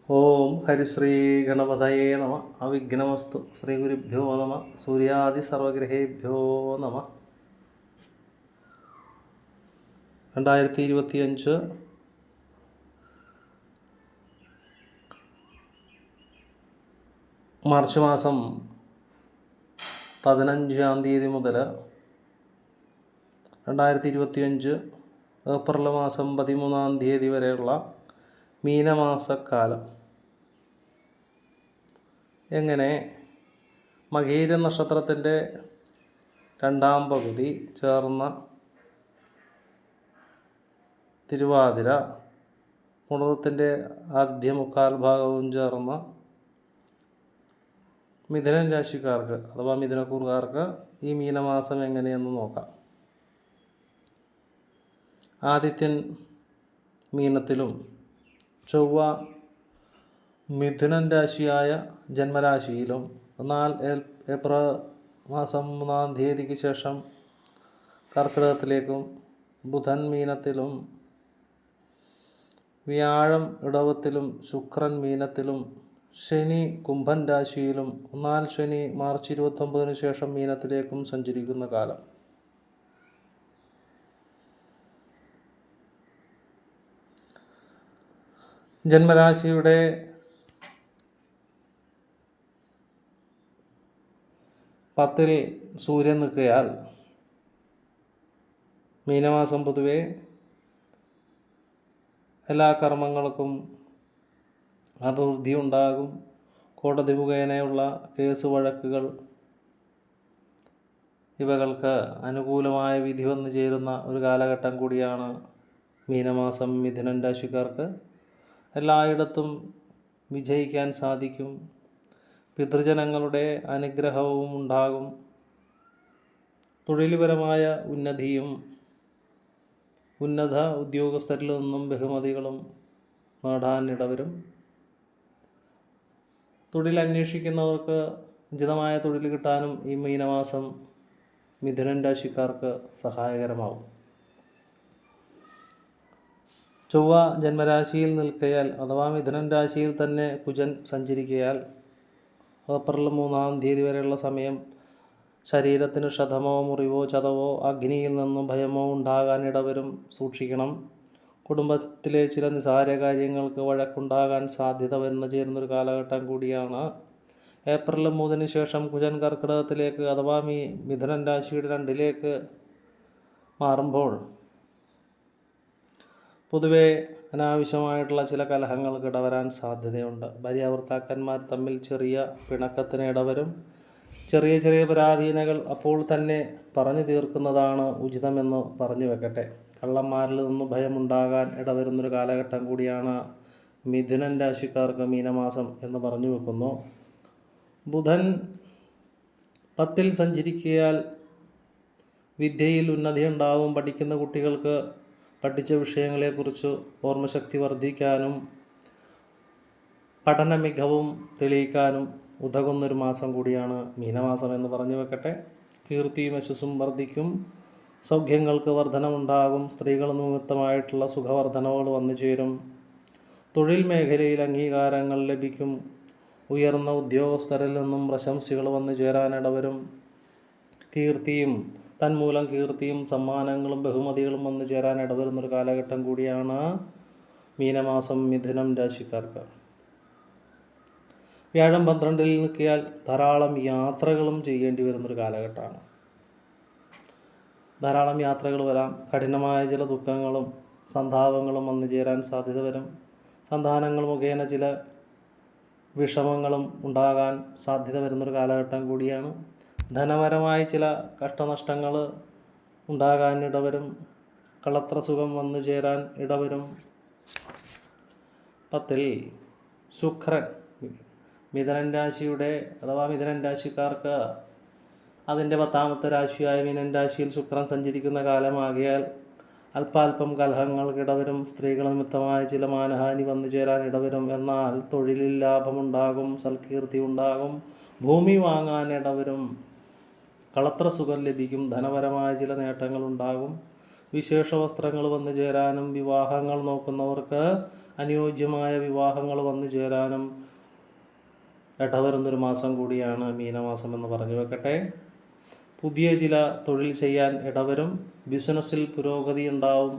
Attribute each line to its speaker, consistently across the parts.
Speaker 1: ഓം ഹരിശ്രീ ഗണപതയേ നമ. അവിഘ്നമസ്തു. ശ്രീ ഗുരുഭ്യോ നമ. സൂര്യാദി സർവഗ്രഹേഭ്യോ നമ. 2025 മാർച്ച് മാസം 15-ാം തീയതി മുതൽ 2025 ഏപ്രിൽ മാസം 13-ാം തീയതി വരെയുള്ള മീനമാസക്കാലം എങ്ങനെ മകീര നക്ഷത്രത്തിൻ്റെ 2ാം പകുതി ചേർന്ന തിരുവാതിര, പുണർത്തിൻ്റെ ആദ്യ മുക്കാൽ ഭാഗവും ചേർന്ന മിഥുനൻ രാശിക്കാർക്ക് അഥവാ മിഥുനക്കൂറുകാർക്ക് ഈ മീനമാസം എങ്ങനെയെന്ന് നോക്കാം. ആദിത്യൻ മീനത്തിലും ചൊവ്വ മിഥുനൻ രാശിയായ ജന്മരാശിയിലും, എന്നാൽ ഏപ്രിൽ മാസം 3-ാം തീയതിക്ക് ശേഷം കർക്കിടകത്തിലേക്കും, ബുധൻ മീനത്തിലും, വ്യാഴം ഇടവത്തിലും, ശുക്രൻ മീനത്തിലും, ശനി കുംഭൻ രാശിയിലും, എന്നാൽ ശനി മാർച്ച് 29-ന് ശേഷം മീനത്തിലേക്കും സഞ്ചരിക്കുന്ന കാലം. ജന്മരാശിയുടെ പത്തിൽ സൂര്യൻ നിൽക്കയാൽ മീനമാസം പൊതുവെ എല്ലാ കർമ്മങ്ങൾക്കും അഭിവൃദ്ധി ഉണ്ടാകും. കോടതി മുഖേനയുള്ള കേസ് വഴക്കുകൾ ഇവകൾക്ക് അനുകൂലമായ വിധി വന്നു ചേരുന്ന ഒരു കാലഘട്ടം കൂടിയാണ് മീനമാസം. മിഥുനൻ രാശിക്കാർക്ക് എല്ലായിടത്തും വിജയിക്കാൻ സാധിക്കും. പിതൃജനങ്ങളുടെ അനുഗ്രഹവും ഉണ്ടാകും. തൊഴിൽപരമായ ഉന്നതിയും ഉന്നത ഉദ്യോഗസ്ഥരിൽ നിന്നും ബഹുമതികളും നേടാൻ ഇടവരും. തൊഴിൽ അന്വേഷിക്കുന്നവർക്ക് ഉചിതമായ തൊഴിൽ കിട്ടാനും ഈ മീനമാസം മിഥുനൻ രാശിക്കാർക്ക് സഹായകരമാവും. ചൊവ്വ ജന്മരാശിയിൽ നിൽക്കയാൽ അഥവാ മിഥുനൻ രാശിയിൽ തന്നെ കുജൻ സഞ്ചരിക്കയാൽ ഏപ്രിൽ 3-ാം തീയതി വരെയുള്ള സമയം ശരീരത്തിന് ക്ഷതമോ മുറിവോ ചതവോ അഗ്നിയിൽ നിന്നും ഭയമോ ഉണ്ടാകാൻ ഇടവരും. സൂക്ഷിക്കണം. കുടുംബത്തിലെ ചില നിസാര കാര്യങ്ങൾക്ക് വഴക്കുണ്ടാകാൻ സാധ്യത വന്നു ചേരുന്നൊരു കാലഘട്ടം കൂടിയാണ്. ഏപ്രിൽ 3-ന് ശേഷം കുജൻ കർക്കിടകത്തിലേക്ക് അഥവാ മിഥുനൻ രാശിയുടെ 2-ലേക്ക് മാറുമ്പോൾ പൊതുവെ അനാവശ്യമായിട്ടുള്ള ചില കലഹങ്ങൾക്ക് ഇടവരാൻ സാധ്യതയുണ്ട്. ഭാര്യാഭർത്താക്കന്മാർ തമ്മിൽ ചെറിയ പിണക്കത്തിന് ഇടവരും. ചെറിയ ചെറിയ പരാധീനകൾ അപ്പോൾ തന്നെ പറഞ്ഞു തീർക്കുന്നതാണ് ഉചിതമെന്ന് പറഞ്ഞു വെക്കട്ടെ. കള്ളന്മാരിൽ നിന്ന് ഭയമുണ്ടാകാൻ ഇടവരുന്നൊരു കാലഘട്ടം കൂടിയാണ് മിഥുനൻ രാശിക്കാർക്ക് മീനമാസം എന്ന് പറഞ്ഞു വെക്കുന്നു. ബുധൻ 10-ൽ സഞ്ചരിക്കയാൽ വിദ്യയിൽ ഉന്നതി ഉണ്ടാവും. പഠിക്കുന്ന കുട്ടികൾക്ക് പഠിച്ച വിഷയങ്ങളെക്കുറിച്ച് ഓർമ്മശക്തി വർദ്ധിക്കാനും പഠന മികവും തെളിയിക്കാനും ഉതകുന്നൊരു മാസം കൂടിയാണ് മീനമാസം എന്ന് പറഞ്ഞു വെക്കട്ടെ. കീർത്തിയും യശസ്സും വർദ്ധിക്കും. സൗഖ്യങ്ങൾക്ക് വർധനമുണ്ടാകും. സ്ത്രീകൾ നിമിത്തമായിട്ടുള്ള സുഖവർധനവുകൾ വന്നു ചേരും. തൊഴിൽ മേഖലയിൽ അംഗീകാരങ്ങൾ ലഭിക്കും. ഉയർന്ന ഉദ്യോഗസ്ഥരിൽ നിന്നും പ്രശംസകൾ വന്നു ചേരാനിടവരും. തന്മൂലം കീർത്തിയും സമ്മാനങ്ങളും ബഹുമതികളും വന്നു ചേരാൻ ഇടവരുന്നൊരു കാലഘട്ടം കൂടിയാണ് മീനമാസം മിഥുനം രാശിക്കാർക്ക്. വ്യാഴം 12-ൽ നിൽക്കിയാൽ ധാരാളം യാത്രകളും ചെയ്യേണ്ടി വരുന്നൊരു കാലഘട്ടമാണ്. ധാരാളം യാത്രകൾ വരാം. കഠിനമായ ചില ദുഃഖങ്ങളും സന്താപങ്ങളും വന്നു ചേരാൻ സാധ്യത വരും. സന്താനങ്ങൾ മുഖേന ചില വിഷമങ്ങളും ഉണ്ടാകാൻ സാധ്യത വരുന്നൊരു കാലഘട്ടം കൂടിയാണ്. ധനപരമായി ചില കഷ്ടനഷ്ടങ്ങൾ ഉണ്ടാകാൻ ഇടവരും. കളത്ര സുഖം വന്നു ചേരാൻ ഇടവരും. 10-ൽ ശുക്രൻ മിഥുനൻ രാശിയുടെ അഥവാ മിഥുനൻ രാശിക്കാർക്ക് അതിൻ്റെ 10ാമത്തെ രാശിയായ മീനൻ രാശിയിൽ ശുക്രൻ സഞ്ചരിക്കുന്ന കാലമാകിയാൽ അല്പാൽപ്പം കലഹങ്ങൾക്കിടവരും. സ്ത്രീകൾ നിമിത്തമായ ചില മാനഹാനി വന്നു ചേരാൻ ഇടവരും. എന്നാൽ തൊഴിലിൽ ലാഭമുണ്ടാകും. സൽകീർത്തി ഉണ്ടാകും. ഭൂമി വാങ്ങാൻ ഇടവരും. കളത്ര സുഖം ലഭിക്കും. ധനപരമായ ചില നേട്ടങ്ങളുണ്ടാകും. വിശേഷ വസ്ത്രങ്ങൾ വന്നു ചേരാനും വിവാഹങ്ങൾ നോക്കുന്നവർക്ക് അനുയോജ്യമായ വിവാഹങ്ങൾ വന്നു ചേരാനും ഇടവരുന്നൊരു മാസം കൂടിയാണ് മീനമാസം എന്ന് പറഞ്ഞു വെക്കട്ടെ. പുതിയ ചില തൊഴിൽ ചെയ്യാൻ ഇടവരും. ബിസിനസ്സിൽ പുരോഗതി ഉണ്ടാവും.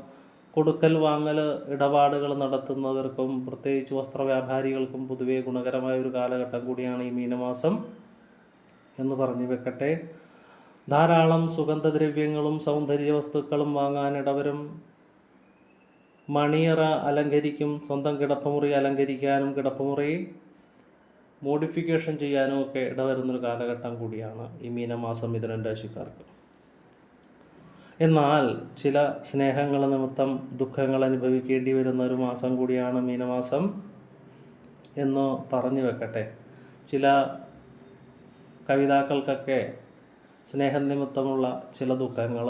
Speaker 1: കൊടുക്കൽ വാങ്ങൽ ഇടപാടുകൾ നടത്തുന്നവർക്കും പ്രത്യേകിച്ച് വസ്ത്രവ്യാപാരികൾക്കും പൊതുവെ ഗുണകരമായ ഒരു കാലഘട്ടം കൂടിയാണ് ഈ മീനമാസം എന്ന് പറഞ്ഞു വെക്കട്ടെ. ധാരാളം സുഗന്ധദ്രവ്യങ്ങളും സൗന്ദര്യ വസ്തുക്കളും വാങ്ങാൻ ഇടവരും. മണിയറ അലങ്കരിക്കും. സ്വന്തം കിടപ്പുമുറി അലങ്കരിക്കാനും കിടപ്പുമുറി മോഡിഫിക്കേഷൻ ചെയ്യാനും ഒക്കെ ഇടവരുന്നൊരു കാലഘട്ടം കൂടിയാണ് ഈ മീനമാസം മിഥുനം രാശിക്കാർക്ക്. എന്നാൽ ചില സ്നേഹങ്ങൾ നിമിത്തം ദുഃഖങ്ങൾ അനുഭവിക്കേണ്ടി വരുന്ന ഒരു മാസം കൂടിയാണ് മീനമാസം എന്ന് പറഞ്ഞു വെക്കട്ടെ. ചില കവിതാക്കൾക്കൊക്കെ സ്നേഹം നിമിത്തമുള്ള ചില ദുഃഖങ്ങൾ,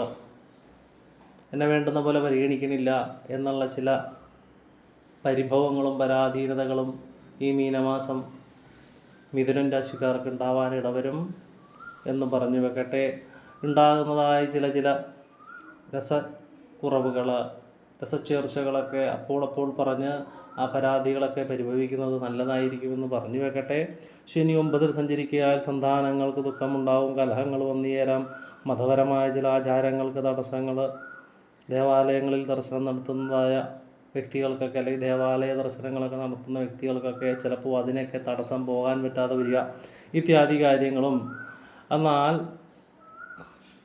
Speaker 1: എന്നെ വേണ്ടുന്ന പോലെ പരിഗണിക്കണില്ല എന്നുള്ള ചില പരിഭവങ്ങളും പരാധീനതകളും ഈ മീനമാസം മിഥുനം രാശിക്കാർക്ക് ഉണ്ടാവാനിടവരും എന്ന് പറഞ്ഞു വെക്കട്ടെ. ഉണ്ടാകുന്നതായ ചില രസക്കുറവുകൾ, രസച്ചേർച്ചകളൊക്കെ അപ്പോൾ പറഞ്ഞ് ആ പരാതികളൊക്കെ പരിഭവിക്കുന്നത് നല്ലതായിരിക്കുമെന്ന് പറഞ്ഞു വെക്കട്ടെ. ശനി 9-ൽ സഞ്ചരിക്കയാൽ സന്താനങ്ങൾക്ക് ദുഃഖമുണ്ടാവും. കലഹങ്ങൾ വന്നു ചേരാം. മതപരമായ ചില ആചാരങ്ങൾക്ക് തടസ്സങ്ങൾ, ദേവാലയങ്ങളിൽ ദർശനം നടത്തുന്നതായ വ്യക്തികൾക്കൊക്കെ അല്ലെങ്കിൽ ദേവാലയ ദർശനങ്ങളൊക്കെ നടത്തുന്ന വ്യക്തികൾക്കൊക്കെ ചിലപ്പോൾ അതിനൊക്കെ തടസ്സം പോകാൻ പറ്റാതെ വരിക ഇത്യാദി കാര്യങ്ങളും. എന്നാൽ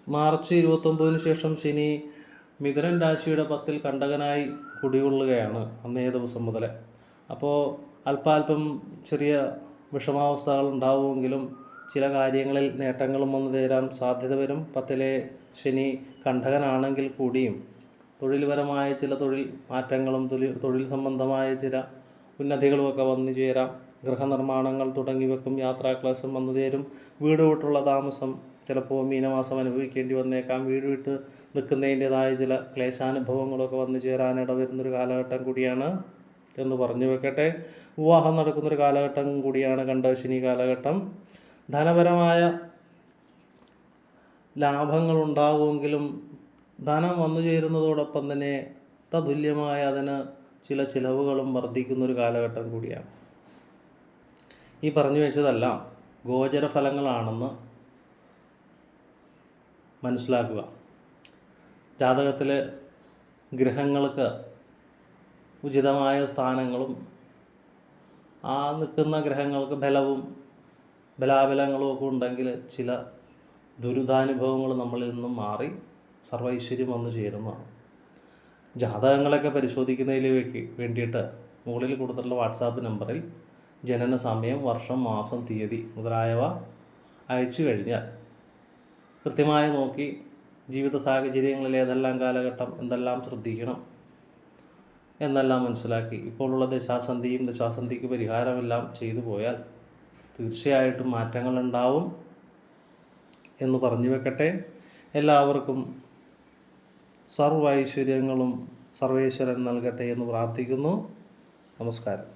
Speaker 1: മാർച്ച് 29-ന് ശേഷം ശനി മിഥുനം രാശിയുടെ 10-ൽ കണ്ടകനായി കുടികൊള്ളുകയാണ് അന്നേ ദിവസം മുതൽ. അപ്പോൾ അല്പാൽപ്പം ചെറിയ വിഷമാവസ്ഥകൾ ഉണ്ടാവുമെങ്കിലും ചില കാര്യങ്ങളിൽ നേട്ടങ്ങളും വന്നു തരാൻ സാധ്യത വരും. 10-ലെ ശനി കണ്ടകനാണെങ്കിൽ കൂടിയും തൊഴിൽപരമായ ചില തൊഴിൽ മാറ്റങ്ങളും തൊഴിൽ സംബന്ധമായ ചില ഉന്നതികളുമൊക്കെ വന്നു ചേരാം. ഗൃഹനിർമ്മാണങ്ങൾ തുടങ്ങിവെക്കും. യാത്രാക്ലേശം വന്നു ചേരും. വീട് വിട്ടുള്ള താമസം ചിലപ്പോൾ മീനമാസം അനുഭവിക്കേണ്ടി വന്നേക്കാം. വീട് വിട്ട് നിൽക്കുന്നതിൻ്റെതായ ചില ക്ലേശാനുഭവങ്ങളൊക്കെ വന്നു ചേരാനിട വരുന്നൊരു കാലഘട്ടം കൂടിയാണ് എന്ന് പറഞ്ഞു വെക്കട്ടെ. വിവാഹം നടക്കുന്നൊരു കാലഘട്ടം കൂടിയാണ് കണ്ടകശനി കാലഘട്ടം. ധനപരമായ ലാഭങ്ങളുണ്ടാകുമെങ്കിലും ധനം വന്നു ചേരുന്നതോടൊപ്പം തന്നെ തതുല്യമായ അതിന് ചില ചിലവുകളും വർദ്ധിക്കുന്നൊരു കാലഘട്ടം കൂടിയാണ്. ഈ പറഞ്ഞു വെച്ചതെല്ലാം ഗോചരഫലങ്ങളാണെന്ന് മനസ്സിലാക്കുക. ജാതകത്തിൽ ഗ്രഹങ്ങൾക്ക് ഉചിതമായ സ്ഥാനങ്ങളും ആ നിൽക്കുന്ന ഗ്രഹങ്ങൾക്ക് ബലവും ബലാബലങ്ങളും ഒക്കെ ഉണ്ടെങ്കിൽ ചില ദുരിതാനുഭവങ്ങൾ നമ്മളിൽ നിന്നും മാറി സർവൈശ്വര്യം വന്നു ചേരുന്നതാണ്. ജാതകങ്ങളൊക്കെ പരിശോധിക്കുന്നതിന് വേണ്ടിയിട്ട് മുകളിൽ കൊടുത്തിട്ടുള്ള വാട്സാപ്പ് നമ്പറിൽ ജനന സമയം, വർഷം, മാസം, തീയതി മുതലായവ അയച്ചു കഴിഞ്ഞാൽ കൃത്യമായി നോക്കി ജീവിത സാഹചര്യങ്ങളിൽ ഏതെല്ലാം കാലഘട്ടം എന്തെല്ലാം ശ്രദ്ധിക്കണം എന്നെല്ലാം മനസ്സിലാക്കി ഇപ്പോഴുള്ള ദശാസന്ധിയും ദശാസന്ധിക്ക് പരിഹാരമെല്ലാം ചെയ്തു പോയാൽ തീർച്ചയായിട്ടും മാറ്റങ്ങളുണ്ടാവും എന്ന് പറഞ്ഞു വെക്കട്ടെ. എല്ലാവർക്കും സർവൈശ്വര്യങ്ങളും സർവേശ്വരൻ നൽകട്ടെ എന്ന് പ്രാർത്ഥിക്കുന്നു. നമസ്കാരം.